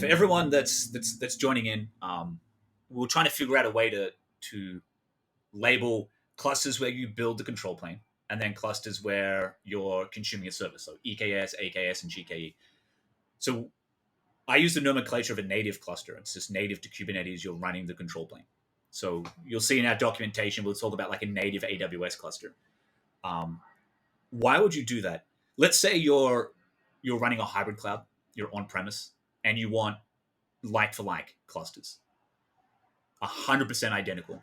for everyone that's joining in, we're trying to figure out a way to label clusters where you build the control plane, and then clusters where you're consuming a service, so EKS, AKS, and GKE. So I use the nomenclature of a native cluster. It's just native to Kubernetes. You're running the control plane. So you'll see in our documentation, we'll talk about like a native AWS cluster. Why would you do that? Let's say you're running a hybrid cloud, you're on premise, and you want like for like clusters, 100% identical.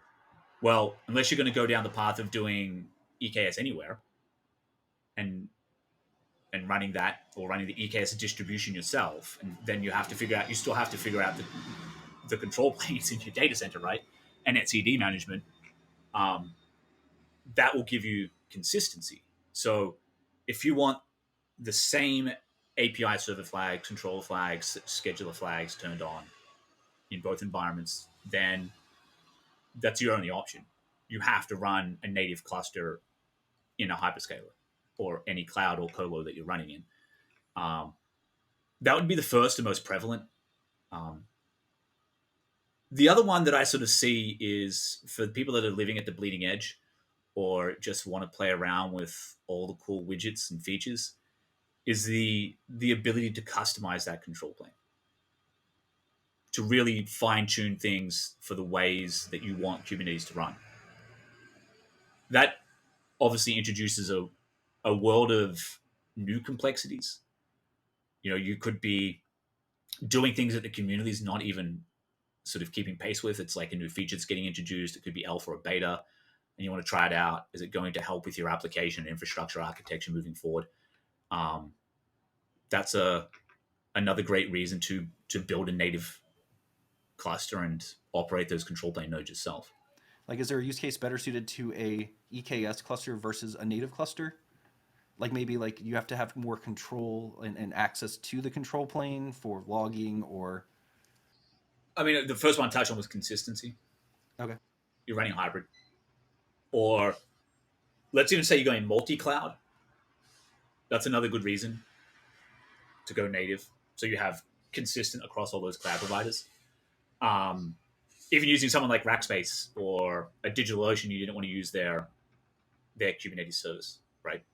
Well, unless you're going to go down the path of doing EKS anywhere and running that, or running the EKS distribution yourself, and then you still have to figure out the control planes in your data center, right? And etcd management. That will give you consistency. So if you want the same API server flags, control flags, scheduler flags turned on in both environments, then that's your only option. You have to run a native cluster in a hyperscaler or any cloud or colo that you're running in. That would be the first and most prevalent. The other one that I sort of see is for people that are living at the bleeding edge or just want to play around with all the cool widgets and features, is the ability to customize that control plane, to really fine-tune things for the ways that you want Kubernetes to run. That obviously introduces a world of new complexities. You could be doing things that the community is not even sort of keeping pace with. It's like a new feature that's getting introduced. It could be alpha or beta, and you want to try it out. Is it going to help with your application and infrastructure architecture moving forward? That's another great reason to build a native cluster and operate those control plane nodes yourself. Like, is there a use case better suited to a EKS cluster versus a native cluster? Like maybe like you have to have more control and access to the control plane for logging, or... I mean, the first one I touched on was consistency. Okay. You're running hybrid. Or let's even say you're going multi-cloud. That's another good reason to go native. So you have consistent across all those cloud providers. Even using someone like Rackspace or a DigitalOcean, you didn't want to use their Kubernetes service, right?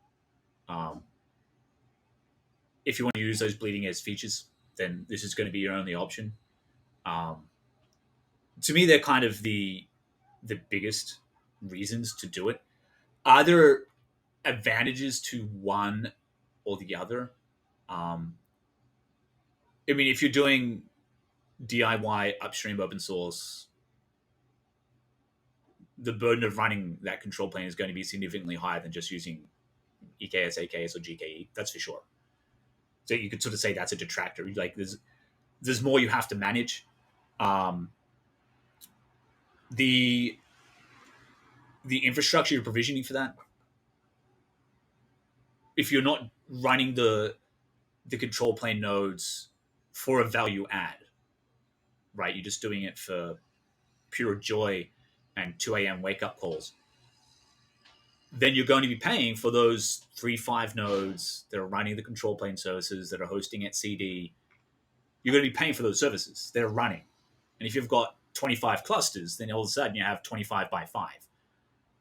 If you want to use those bleeding edge features, then this is going to be your only option. To me, they're kind of the biggest reasons to do it. Are there advantages to one or the other? I mean, if you're doing DIY upstream open source, the burden of running that control plane is going to be significantly higher than just using EKS, AKS, or GKE. That's for sure. So you could sort of say that's a detractor. Like there's more you have to manage. The infrastructure you're provisioning for that, if you're not running the control plane nodes for a value add, right? You're just doing it for pure joy and 2 a.m. wake up calls, then you're going to be paying for those 3-5 nodes that are running the control plane services, that are hosting at CD. You're going to be paying for those services. They're running. And if you've got 25 clusters, then all of a sudden you have 25 by 5.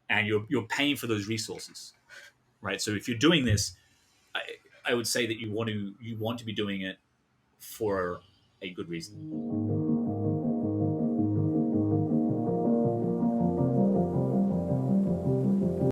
And you're paying for those resources, right? So if you're doing this, I would say that you want to be doing it for a good reason.